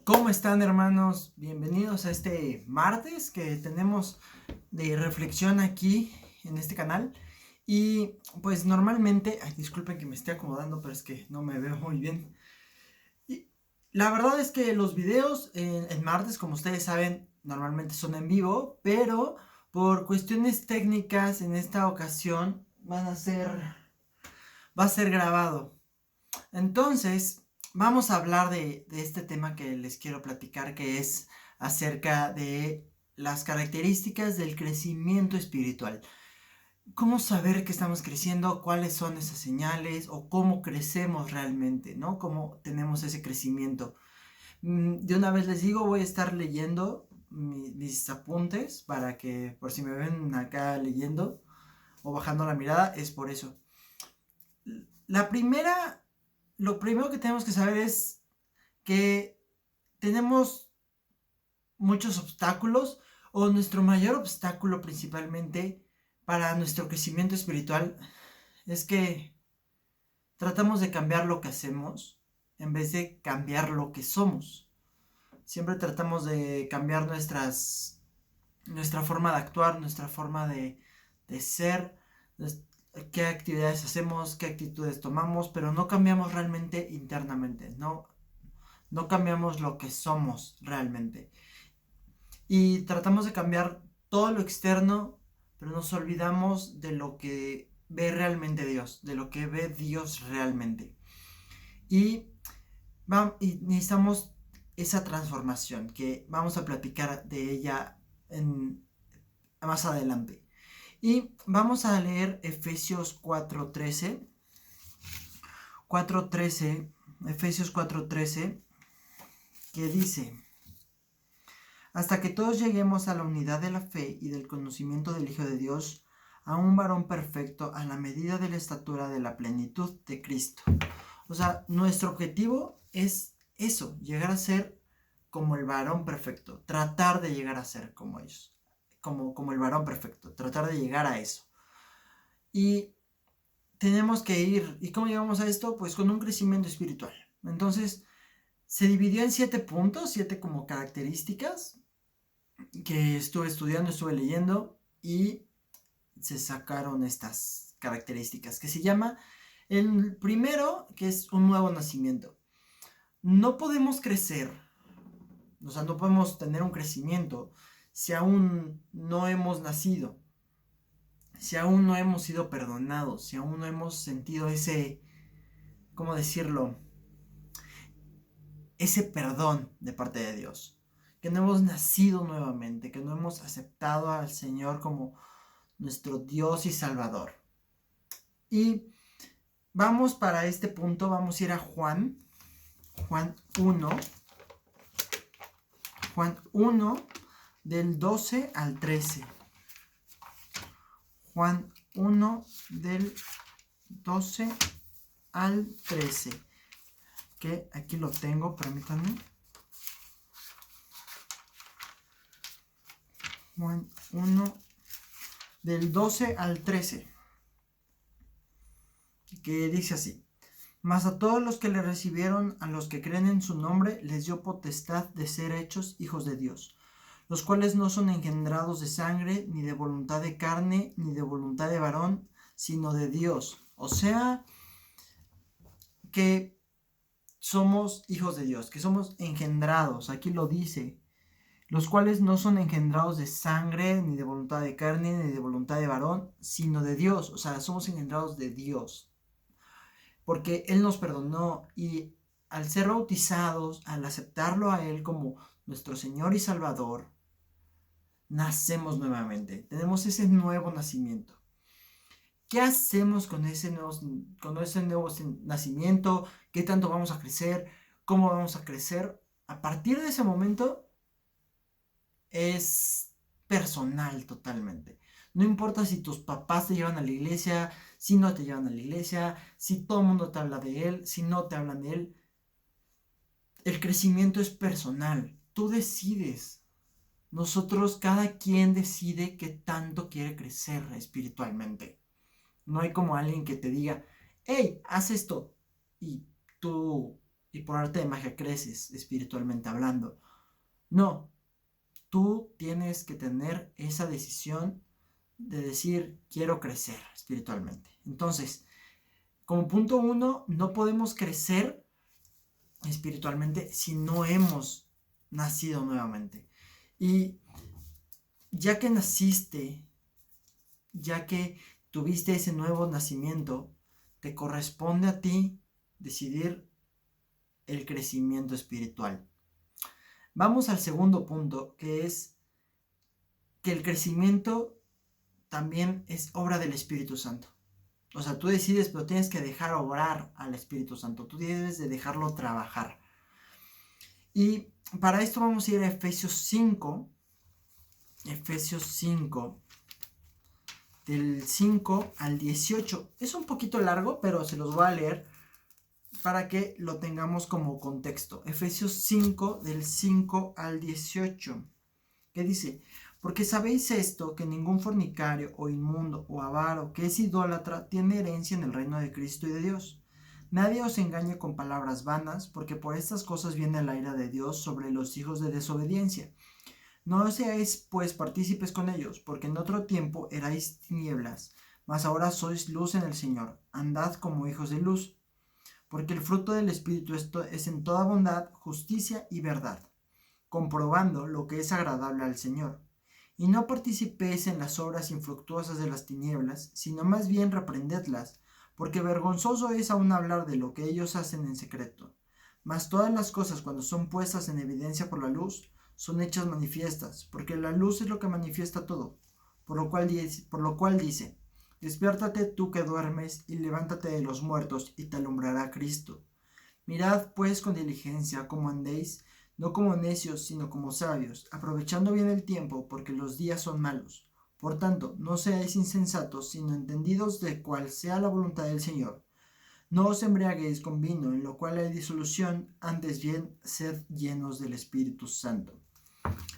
¿Cómo están, hermanos? Bienvenidos a este martes que tenemos de reflexión aquí en este canal. Y pues normalmente, disculpen que me esté acomodando, pero es que no me veo muy bien. Y la verdad es que los videos en martes, como ustedes saben, normalmente son en vivo, pero por cuestiones técnicas en esta ocasión va a ser grabado. Entonces, vamos a hablar de este tema que les quiero platicar, que es acerca de las características del crecimiento espiritual. ¿Cómo saber que estamos creciendo? ¿Cuáles son esas señales? ¿O cómo crecemos realmente? ¿No? ¿Cómo tenemos ese crecimiento? De una vez les digo, voy a estar leyendo mis apuntes para que, por si me ven acá leyendo o bajando la mirada, es por eso. La primera, lo primero que tenemos que saber es que tenemos muchos obstáculos o nuestro mayor obstáculo principalmente para nuestro crecimiento espiritual es que tratamos de cambiar lo que hacemos en vez de cambiar lo que somos. Siempre tratamos de cambiar nuestra forma de actuar, nuestra forma de ser, qué actividades hacemos, qué actitudes tomamos, pero no cambiamos realmente internamente, no cambiamos lo que somos realmente. Y tratamos de cambiar todo lo externo, pero nos olvidamos de lo que ve realmente Dios, de lo que ve Dios realmente. Y, y necesitamos esa transformación, que vamos a platicar de ella más adelante. Y vamos a leer Efesios 4:13. 4:13, Efesios 4:13, que dice: hasta que todos lleguemos a la unidad de la fe y del conocimiento del Hijo de Dios, a un varón perfecto a la medida de la estatura de la plenitud de Cristo. O sea, nuestro objetivo es eso, llegar a ser como el varón perfecto, tratar de llegar a ser como ellos, como el varón perfecto, tratar de llegar a eso. Y tenemos que ir, ¿y cómo llegamos a esto? Pues con un crecimiento espiritual. Entonces, se dividió en 7 puntos, 7 como características, que estuve estudiando, estuve leyendo y se sacaron estas características que se llama el primero, que es un nuevo nacimiento. No podemos crecer, o sea, no podemos tener un crecimiento si aún no hemos nacido, si aún no hemos sido perdonados, si aún no hemos sentido ese, ¿cómo decirlo? Ese perdón de parte de Dios, que no hemos nacido nuevamente, que no hemos aceptado al Señor como nuestro Dios y Salvador. Y vamos para este punto, vamos a ir a Juan 1, Juan 1 del 12 al 13. Juan 1 del 12 al 13. Que aquí lo tengo, permítanme. Juan 1 del 12 al 13. Que dice así: mas a todos los que le recibieron, a los que creen en su nombre, les dio potestad de ser hechos hijos de Dios, los cuales no son engendrados de sangre, ni de voluntad de carne, ni de voluntad de varón, sino de Dios. O sea, que somos hijos de Dios, que somos engendrados, aquí lo dice, los cuales no son engendrados de sangre, ni de voluntad de carne, ni de voluntad de varón, sino de Dios. O sea, somos engendrados de Dios, porque Él nos perdonó y al ser bautizados, al aceptarlo a Él como nuestro Señor y Salvador, nacemos nuevamente, tenemos ese nuevo nacimiento. ¿Qué hacemos con ese nuevo nacimiento? ¿Qué tanto vamos a crecer? ¿Cómo vamos a crecer? A partir de ese momento es personal totalmente. No importa si tus papás te llevan a la iglesia, si no te llevan a la iglesia, si todo el mundo te habla de él, si no te hablan de él. El crecimiento es personal. Tú decides. Nosotros, cada quien decide qué tanto quiere crecer espiritualmente. No hay como alguien que te diga: hey, haz esto. Y y por arte de magia creces espiritualmente hablando. No, tú tienes que tener esa decisión de decir quiero crecer espiritualmente. Entonces, como punto uno, no podemos crecer espiritualmente si no hemos nacido nuevamente. Y ya que naciste, ya que tuviste ese nuevo nacimiento, te corresponde a ti decidir el crecimiento espiritual. Vamos al segundo punto, que es que el crecimiento también es obra del Espíritu Santo. O sea, tú decides, pero tienes que dejar obrar al Espíritu Santo. Tú debes de dejarlo trabajar. Y para esto vamos a ir a Efesios 5. Efesios 5, del 5 al 18. Es un poquito largo, pero se los voy a leer para que lo tengamos como contexto. Efesios 5, del 5 al 18. ¿Qué dice? Porque sabéis esto, que ningún fornicario o inmundo o avaro que es idólatra tiene herencia en el reino de Cristo y de Dios. Nadie os engañe con palabras vanas, porque por estas cosas viene la ira de Dios sobre los hijos de desobediencia. No seáis pues partícipes con ellos, porque en otro tiempo erais tinieblas, mas ahora sois luz en el Señor. Andad como hijos de luz, porque el fruto del Espíritu es en toda bondad, justicia y verdad, comprobando lo que es agradable al Señor. Y no participéis en las obras infructuosas de las tinieblas, sino más bien reprendedlas, porque vergonzoso es aún hablar de lo que ellos hacen en secreto. Mas todas las cosas, cuando son puestas en evidencia por la luz, son hechas manifiestas, porque la luz es lo que manifiesta todo. Por lo cual dice, despiértate tú que duermes, y levántate de los muertos, y te alumbrará Cristo. Mirad pues con diligencia cómo andéis, no como necios, sino como sabios, aprovechando bien el tiempo, porque los días son malos. Por tanto, no seáis insensatos, sino entendidos de cuál sea la voluntad del Señor. No os embriaguéis con vino, en lo cual hay disolución, antes bien sed llenos del Espíritu Santo.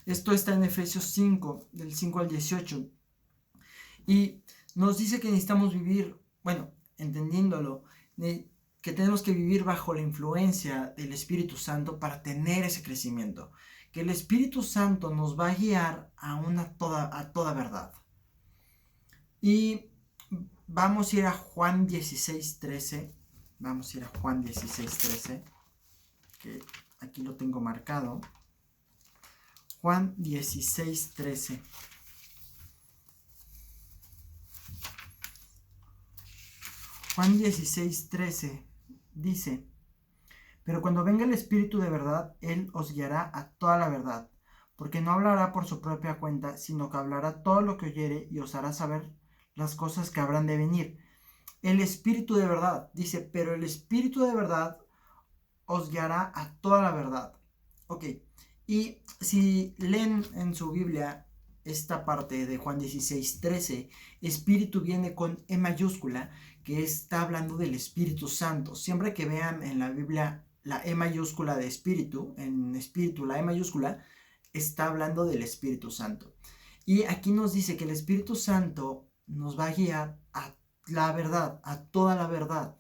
Esto está en Efesios 5, del 5 al 18. Y nos dice que necesitamos vivir, bueno, entendiéndolo, que tenemos que vivir bajo la influencia del Espíritu Santo para tener ese crecimiento. Que el Espíritu Santo nos va a guiar a toda verdad. Y vamos a ir a Juan 16:13. Vamos a ir a Juan 16:13, que aquí lo tengo marcado. Juan 16:13. Juan 16:13 dice, pero cuando venga el Espíritu de verdad, Él os guiará a toda la verdad, porque no hablará por su propia cuenta, sino que hablará todo lo que oyere y os hará saber las cosas que habrán de venir. El Espíritu de verdad, dice, pero el Espíritu de verdad os guiará a toda la verdad. Ok, y si leen en su Biblia esta parte de Juan 16:13, Espíritu viene con E mayúscula, que está hablando del Espíritu Santo. Siempre que vean en la Biblia la E mayúscula de Espíritu, en Espíritu la E mayúscula, está hablando del Espíritu Santo. Y aquí nos dice que el Espíritu Santo nos va a guiar a la verdad, a toda la verdad.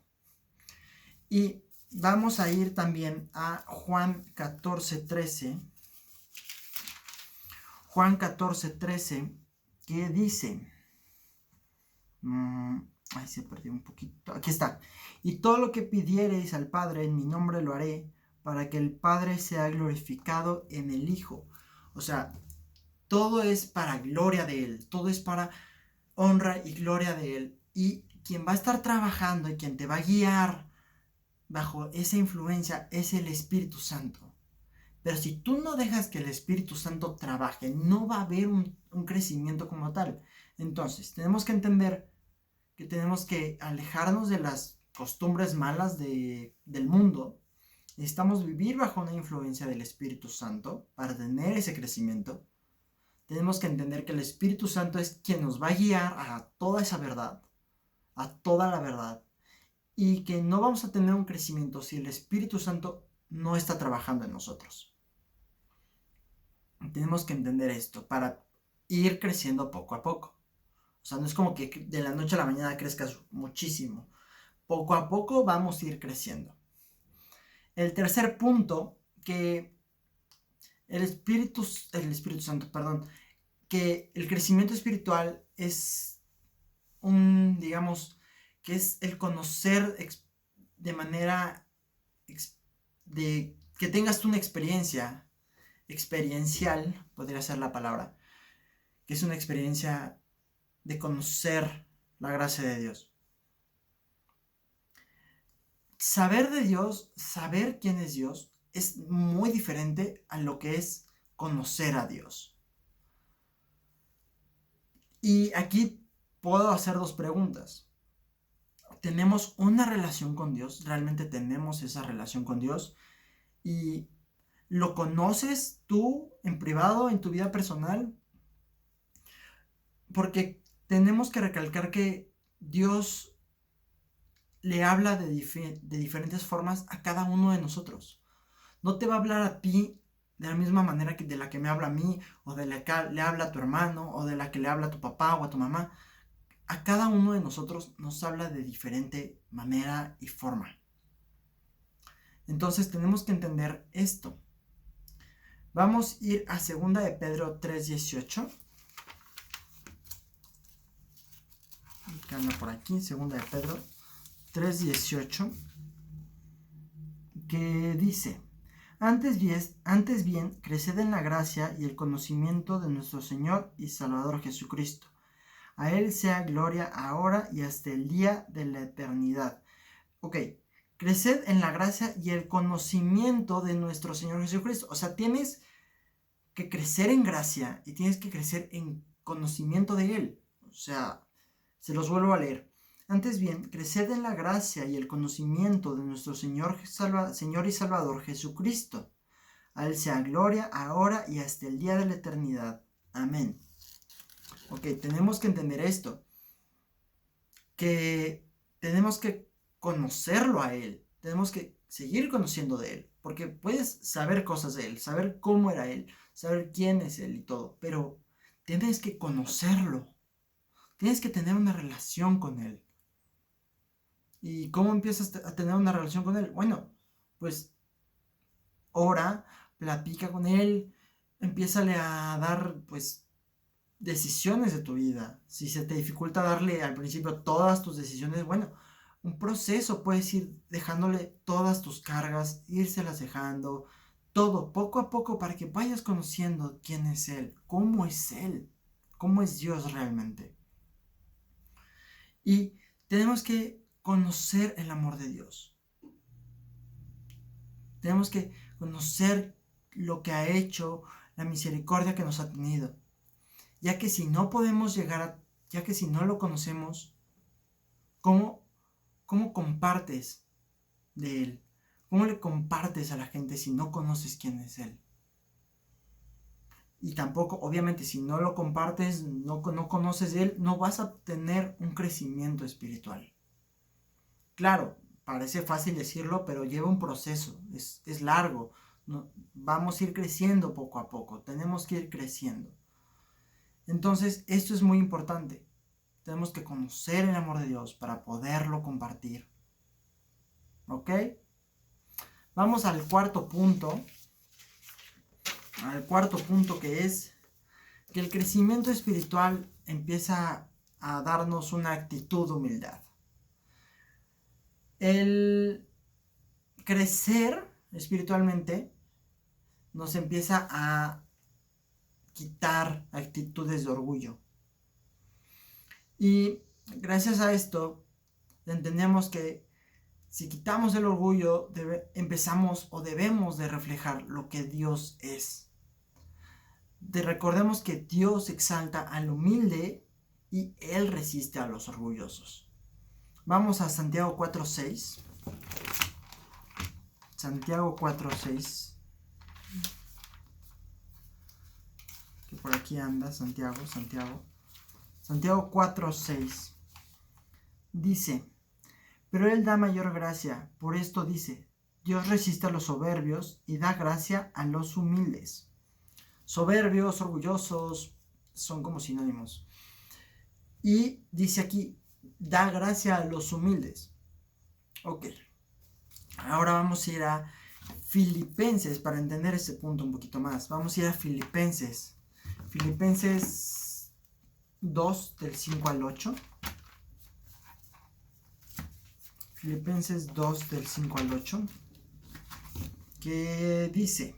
Y vamos a ir también a Juan 14:13. Juan 14:13, que dice, ahí se perdió un poquito, aquí está, y todo lo que pidiereis al Padre en mi nombre lo haré, para que el Padre sea glorificado en el Hijo. O sea, todo es para gloria de Él, todo es para honra y gloria de Él, y quien va a estar trabajando y quien te va a guiar bajo esa influencia es el Espíritu Santo. Pero si tú no dejas que el Espíritu Santo trabaje, no va a haber un crecimiento como tal. Entonces, tenemos que entender que tenemos que alejarnos de las costumbres malas del mundo. Necesitamos vivir bajo una influencia del Espíritu Santo para tener ese crecimiento. Tenemos que entender que el Espíritu Santo es quien nos va a guiar a toda esa verdad, a toda la verdad. Y que no vamos a tener un crecimiento si el Espíritu Santo no está trabajando en nosotros. Tenemos que entender esto para ir creciendo poco a poco. O sea, no es como que de la noche a la mañana crezcas muchísimo. Poco a poco vamos a ir creciendo. El tercer punto, que el Espíritu Santo, perdón, que el crecimiento espiritual es digamos, que es el conocer de manera, de que tengas tú una experiencia experiencial, podría ser la palabra, que es una experiencia de conocer la gracia de Dios. Saber de Dios, saber quién es Dios, es muy diferente a lo que es conocer a Dios. Y aquí puedo hacer dos preguntas. ¿Tenemos una relación con Dios? ¿Realmente tenemos esa relación con Dios? ¿Y lo conoces tú en privado, en tu vida personal? Porque tenemos que recalcar que Dios le habla de diferentes formas a cada uno de nosotros. No te va a hablar a ti de la misma manera que de la que me habla a mí, o de la que le habla a tu hermano, o de la que le habla a tu papá o a tu mamá. A cada uno de nosotros nos habla de diferente manera y forma. Entonces tenemos que entender esto. Vamos a ir a 2 de Pedro 3:18. Que anda por aquí, 2 de Pedro 3:18, que dice: antes bien, creced en la gracia y el conocimiento de nuestro Señor y Salvador Jesucristo. A Él sea gloria ahora y hasta el día de la eternidad. Ok, creced en la gracia y el conocimiento de nuestro Señor Jesucristo. O sea, tienes que crecer en gracia y tienes que crecer en conocimiento de Él. O sea, se los vuelvo a leer. Antes bien, creced en la gracia y el conocimiento de nuestro Señor y Salvador Jesucristo. A Él sea gloria ahora y hasta el día de la eternidad. Amén. Ok, tenemos que entender esto. Que tenemos que conocerlo a Él. Tenemos que seguir conociendo de Él. Porque puedes saber cosas de Él, saber cómo era Él, saber quién es Él y todo. Pero tienes que conocerlo. Tienes que tener una relación con Él. ¿Y cómo empiezas a tener una relación con Él? Bueno, pues ora, platica con Él, empiézale a dar, pues, decisiones de tu vida. Si se te dificulta darle al principio todas tus decisiones, bueno, un proceso, puedes ir dejándole todas tus cargas, írselas dejando, todo, poco a poco, para que vayas conociendo quién es Él, cómo es Dios realmente. Y tenemos que conocer el amor de Dios. Tenemos que conocer lo que ha hecho, la misericordia que nos ha tenido. Ya que si no podemos ya que si no lo conocemos, ¿cómo compartes de Él? ¿Cómo le compartes a la gente si no conoces quién es Él? Y tampoco, obviamente, si no lo compartes, no conoces de Él, no vas a tener un crecimiento espiritual. Claro, parece fácil decirlo, pero lleva un proceso, es largo. Vamos a ir creciendo poco a poco, tenemos que ir creciendo. Entonces, esto es muy importante. Tenemos que conocer el amor de Dios para poderlo compartir. ¿Ok? Vamos al cuarto punto. Al cuarto punto, que es que el crecimiento espiritual empieza a darnos una actitud de humildad. El crecer espiritualmente nos empieza a quitar actitudes de orgullo. Y gracias a esto entendemos que si quitamos el orgullo, empezamos o debemos de reflejar lo que Dios es. Recordemos que Dios exalta al humilde y Él resiste a los orgullosos. Vamos a Santiago 4:6. Santiago 4:6. Que por aquí anda Santiago. Santiago 4:6. Dice: pero Él da mayor gracia. Por esto dice: Dios resiste a los soberbios y da gracia a los humildes. Soberbios, orgullosos, son como sinónimos. Y dice aquí: da gracia a los humildes. Ok. Ahora vamos a ir a Filipenses, para entender este punto un poquito más. Vamos a ir a Filipenses. Filipenses 2, del 5 al 8. Filipenses 2, del 5 al 8. Que dice: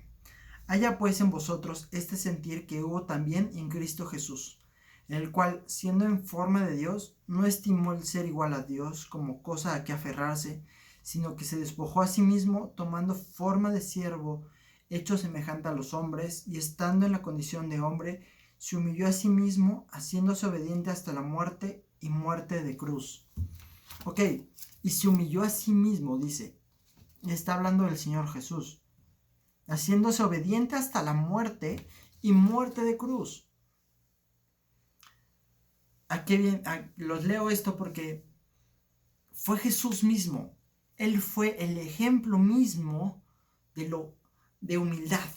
haya pues en vosotros este sentir que hubo también en Cristo Jesús, el cual, siendo en forma de Dios, no estimó el ser igual a Dios como cosa a que aferrarse, sino que se despojó a sí mismo, tomando forma de siervo, hecho semejante a los hombres, y estando en la condición de hombre, se humilló a sí mismo, haciéndose obediente hasta la muerte y muerte de cruz. Ok, y se humilló a sí mismo, dice. Está hablando del Señor Jesús. Haciéndose obediente hasta la muerte y muerte de cruz. Los leo esto porque fue Jesús mismo. Él fue el ejemplo mismo de humildad.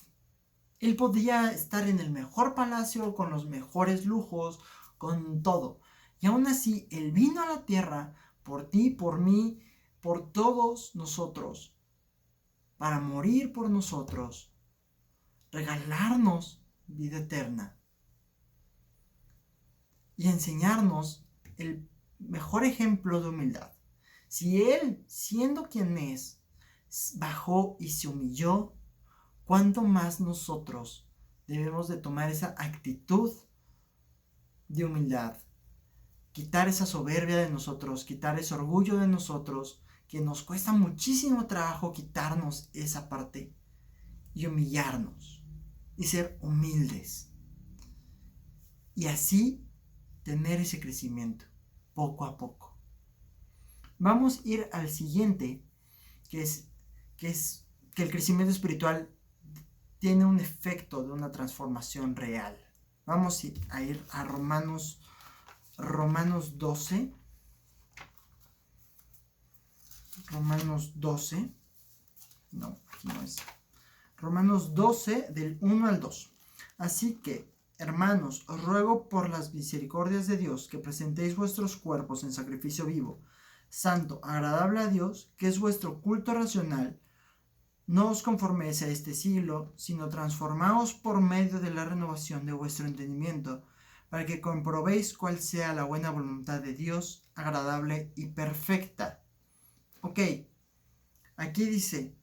Él podía estar en el mejor palacio, con los mejores lujos, con todo. Y aún así, Él vino a la tierra por ti, por mí, por todos nosotros, para morir por nosotros, regalarnos vida eterna y enseñarnos el mejor ejemplo de humildad. Si Él, siendo quien es, bajó y se humilló, ¿cuánto más nosotros debemos de tomar esa actitud de humildad? Quitar esa soberbia de nosotros, quitar ese orgullo de nosotros, que nos cuesta muchísimo trabajo quitarnos esa parte y humillarnos y ser humildes. Y así tener ese crecimiento poco a poco. Vamos a ir al siguiente, que es que el crecimiento espiritual tiene un efecto de una transformación real. Vamos a ir a Romanos 12. Romanos 12. No, aquí no es. Romanos 12, del 1 al 2. Así que, hermanos, os ruego por las misericordias de Dios que presentéis vuestros cuerpos en sacrificio vivo, santo, agradable a Dios, que es vuestro culto racional. No os conforméis a este siglo, sino transformaos por medio de la renovación de vuestro entendimiento, para que comprobéis cuál sea la buena voluntad de Dios, agradable y perfecta. Ok, aquí dice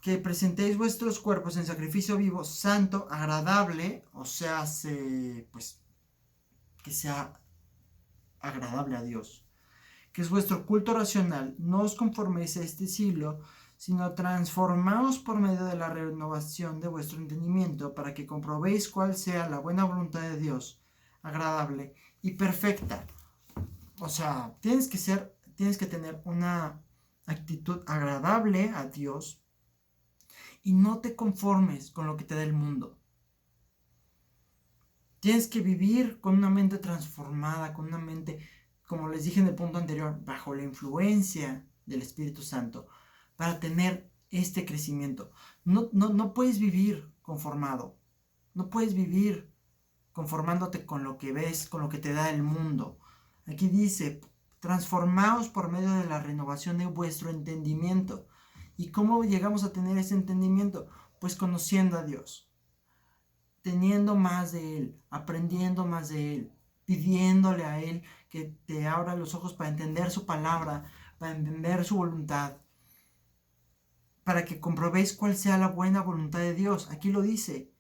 que presentéis vuestros cuerpos en sacrificio vivo, santo, agradable, o sea, pues, que sea agradable a Dios, que es vuestro culto racional. No os conforméis a este siglo, sino transformaos por medio de la renovación de vuestro entendimiento, para que comprobéis cuál sea la buena voluntad de Dios, agradable y perfecta. O sea, tienes que tener una actitud agradable a Dios y no te conformes con lo que te da el mundo. Tienes que vivir con una mente transformada, con una mente, como les dije en el punto anterior, bajo la influencia del Espíritu Santo, para tener este crecimiento. No puedes vivir conformado. No puedes vivir conformándote con lo que ves, con lo que te da el mundo. Aquí dice, transformaos por medio de la renovación de vuestro entendimiento. ¿Y cómo llegamos a tener ese entendimiento? Pues conociendo a Dios, teniendo más de Él, aprendiendo más de Él, pidiéndole a Él que te abra los ojos para entender su palabra, para entender su voluntad, para que comprobéis cuál sea la buena voluntad de Dios. Aquí lo dice,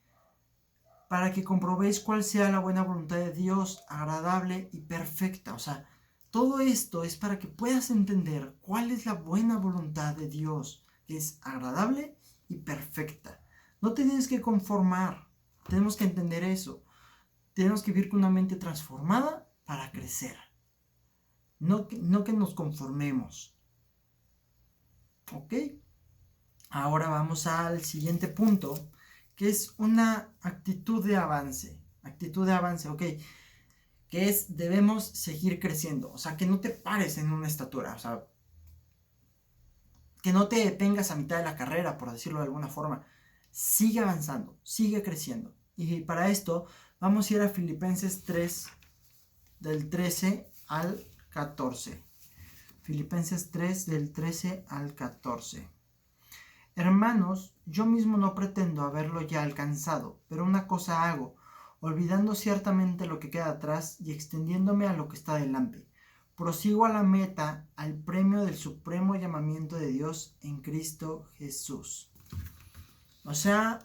para que comprobéis cuál sea la buena voluntad de Dios, agradable y perfecta. O sea, todo esto es para que puedas entender cuál es la buena voluntad de Dios, que es agradable y perfecta. No te tienes que conformar, tenemos que entender eso. Tenemos que vivir con una mente transformada para crecer. No que nos conformemos. ¿Ok? Ahora vamos al siguiente punto, que es una actitud de avance. Actitud de avance, ok. Que es, debemos seguir creciendo. O sea, que no te pares en una estatura. O sea, que no te detengas a mitad de la carrera, por decirlo de alguna forma. Sigue avanzando, sigue creciendo. Y para esto vamos a ir a Filipenses 3, del 13 al 14. Filipenses 3, del 13 al 14. Hermanos, yo mismo no pretendo haberlo ya alcanzado, pero una cosa hago, olvidando ciertamente lo que queda atrás y extendiéndome a lo que está delante. Prosigo a la meta, al premio del supremo llamamiento de Dios en Cristo Jesús. O sea,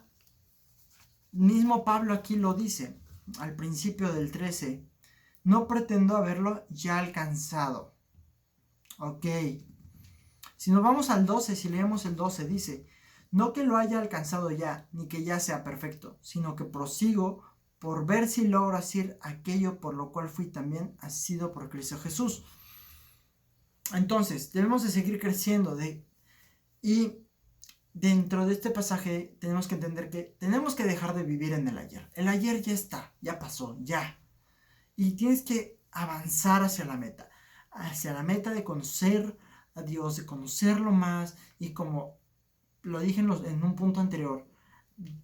mismo Pablo aquí lo dice, al principio del 13, no pretendo haberlo ya alcanzado. Ok. Si nos vamos al 12, si leemos el 12, dice, no que lo haya alcanzado ya, ni que ya sea perfecto, sino que prosigo por ver si logro hacer aquello por lo cual fui también asido por Cristo Jesús. Entonces, debemos de seguir creciendo y dentro de este pasaje tenemos que entender que tenemos que dejar de vivir en el ayer. El ayer ya está, ya pasó, ya. Y tienes que avanzar hacia la meta de conocer a Dios, de conocerlo más y como lo dije en un punto anterior,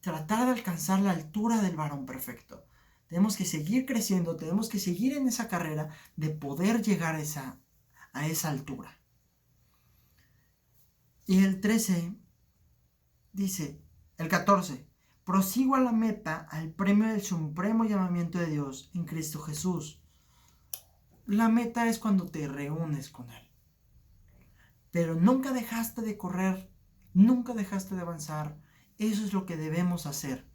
tratar de alcanzar la altura del varón perfecto. Tenemos que seguir creciendo, tenemos que seguir en esa carrera de poder llegar a esa altura. Y el 13 dice, el 14, prosigo a la meta, al premio del supremo llamamiento de Dios en Cristo Jesús. La meta es cuando te reúnes con Él. Pero nunca dejaste de correr, nunca dejaste de avanzar. Eso es lo que debemos hacer.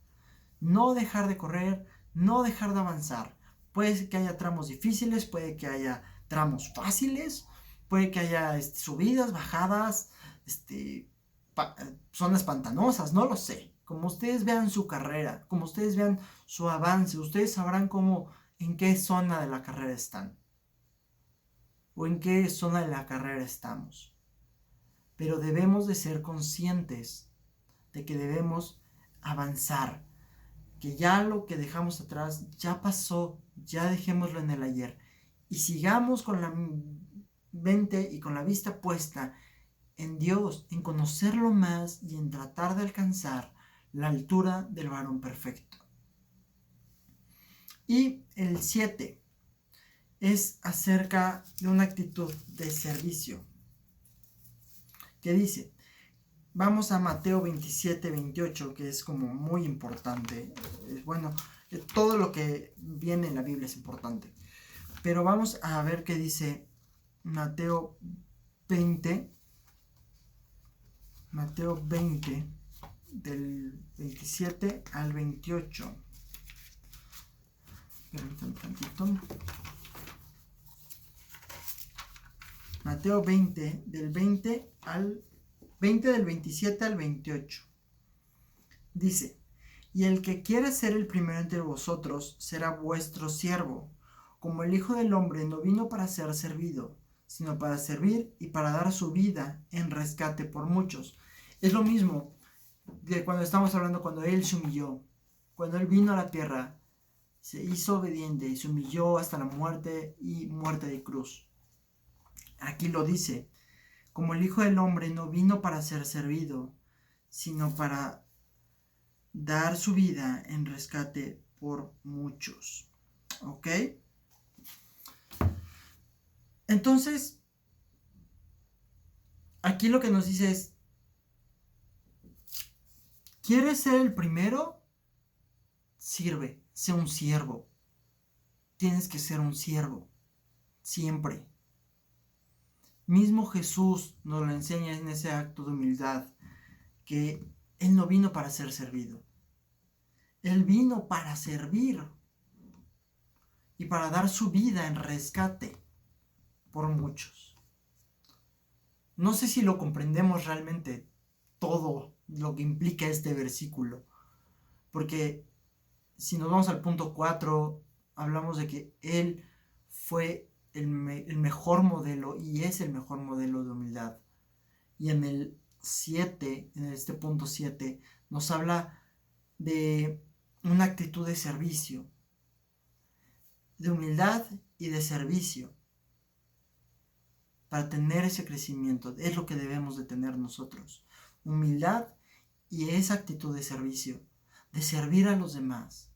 No dejar de correr, no dejar de avanzar. Puede que haya tramos difíciles, puede que haya tramos fáciles, puede que haya subidas, bajadas, zonas pantanosas, no lo sé. Como ustedes vean su carrera, como ustedes vean su avance, ustedes sabrán en qué zona de la carrera están o en qué zona de la carrera estamos. Pero debemos de ser conscientes de que debemos avanzar, que ya lo que dejamos atrás ya pasó, ya dejémoslo en el ayer y sigamos con la mente y con la vista puesta en Dios, en conocerlo más y en tratar de alcanzar la altura del varón perfecto. Y el 7 es acerca de una actitud de servicio, que dice, vamos a Mateo 27, 28, que es como muy importante. Bueno, todo lo que viene en la Biblia es importante. Pero vamos a ver qué dice Mateo 20, del 27 al 28. Permítanme tantito. Mateo 20, del 20 del 27 al 28. Dice, y el que quiera ser el primero entre vosotros será vuestro siervo, como el Hijo del Hombre no vino para ser servido, sino para servir y para dar su vida en rescate por muchos. Es lo mismo de cuando estamos hablando, cuando Él se humilló, cuando Él vino a la tierra, se hizo obediente y se humilló hasta la muerte y muerte de cruz. Aquí lo dice, como el Hijo del Hombre no vino para ser servido, sino para dar su vida en rescate por muchos. ¿Ok? Entonces, aquí lo que nos dice es, ¿quieres ser el primero? Sirve, sé un siervo. Tienes que ser un siervo, siempre. Mismo Jesús nos lo enseña en ese acto de humildad, que Él no vino para ser servido. Él vino para servir y para dar su vida en rescate por muchos. No sé si lo comprendemos realmente todo lo que implica este versículo, porque si nos vamos al punto 4, hablamos de que Él fue el mejor modelo y es el mejor modelo de humildad. Y en el 7, en este punto 7, nos habla de una actitud de servicio, de humildad y de servicio. Para tener ese crecimiento, es lo que debemos de tener nosotros. Humildad y esa actitud de servicio, de servir a los demás.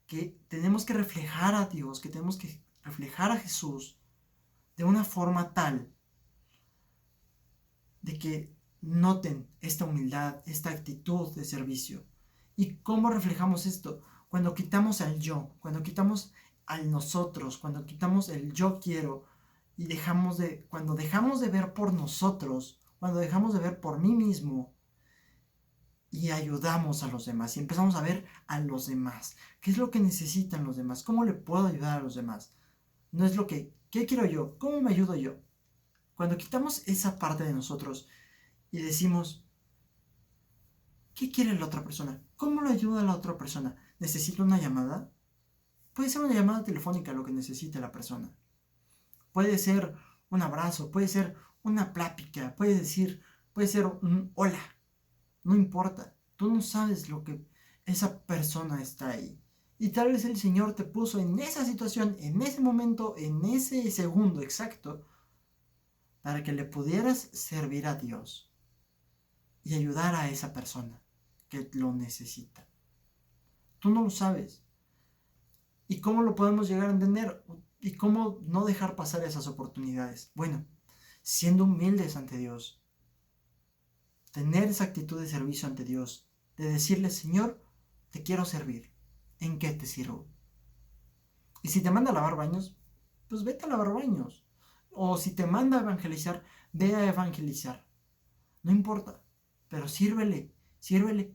Que tenemos que reflejar a Dios, que tenemos que reflejar a Jesús de una forma tal de que noten esta humildad, esta actitud de servicio. ¿Y cómo reflejamos esto? Cuando quitamos al yo, cuando quitamos al nosotros, cuando quitamos el yo quiero y cuando dejamos de ver por nosotros, cuando dejamos de ver por mí mismo y ayudamos a los demás y empezamos a ver a los demás. ¿Qué es lo que necesitan los demás? ¿Cómo le puedo ayudar a los demás? No es ¿qué quiero yo? ¿Cómo me ayudo yo? Cuando quitamos esa parte de nosotros y decimos, ¿qué quiere la otra persona? ¿Cómo lo ayuda a la otra persona? ¿Necesita una llamada? Puede ser una llamada telefónica lo que necesite la persona. Puede ser un abrazo, puede ser una plática, puede ser un hola. No importa. Tú no sabes lo que esa persona está ahí. Y tal vez el Señor te puso en esa situación, en ese momento, en ese segundo exacto, para que le pudieras servir a Dios y ayudar a esa persona que lo necesita. Tú no lo sabes. ¿Y cómo lo podemos llegar a entender? ¿Y cómo no dejar pasar esas oportunidades? Bueno, siendo humildes ante Dios. Tener esa actitud de servicio ante Dios. De decirle, Señor, te quiero servir. ¿En qué te sirvo? Y si te manda a lavar baños, pues vete a lavar baños. O si te manda a evangelizar, ve a evangelizar. No importa, pero sírvele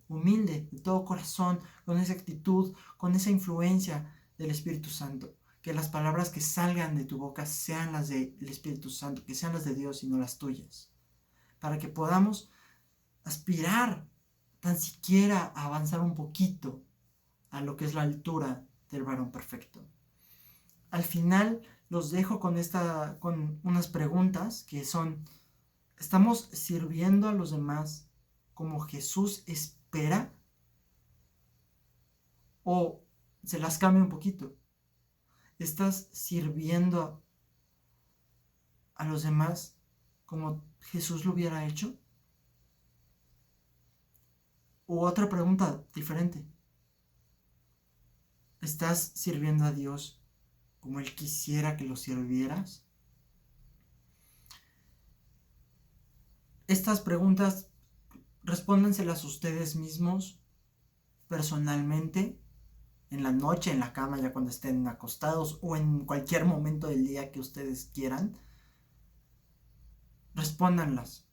humilde, de todo corazón, con esa actitud, con esa influencia del Espíritu Santo. Que las palabras que salgan de tu boca sean las del Espíritu Santo, que sean las de Dios y no las tuyas. Para que podamos aspirar tan siquiera a avanzar un poquito a lo que es la altura del varón perfecto. Al final los dejo con unas preguntas que son: ¿estamos sirviendo a los demás como Jesús espera? ¿O se las cambia un poquito? ¿Estás sirviendo a los demás como Jesús lo hubiera hecho? U otra pregunta diferente: ¿estás sirviendo a Dios como Él quisiera que lo sirvieras? Estas preguntas respóndanselas ustedes mismos personalmente, en la noche, en la cama, ya cuando estén acostados, o en cualquier momento del día que ustedes quieran. Respóndanlas.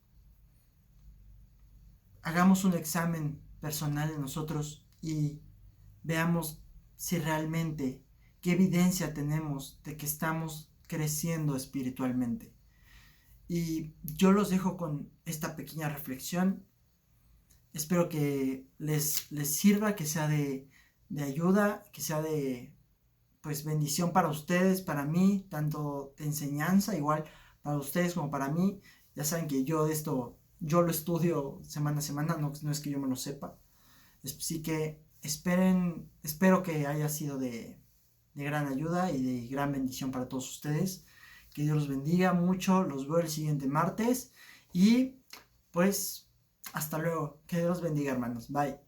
Hagamos un examen personal de nosotros y veamos si realmente, qué evidencia tenemos de que estamos creciendo espiritualmente. Y yo los dejo con esta pequeña reflexión. Espero que les sirva, que sea de ayuda, que sea de bendición para ustedes, para mí, tanto de enseñanza, igual para ustedes como para mí. Ya saben que yo lo estudio semana a semana, no es que yo me lo sepa. Así que espero que haya sido de gran ayuda y de gran bendición para todos ustedes. Que Dios los bendiga mucho, los veo el siguiente martes y pues hasta luego. Que Dios los bendiga, hermanos. Bye.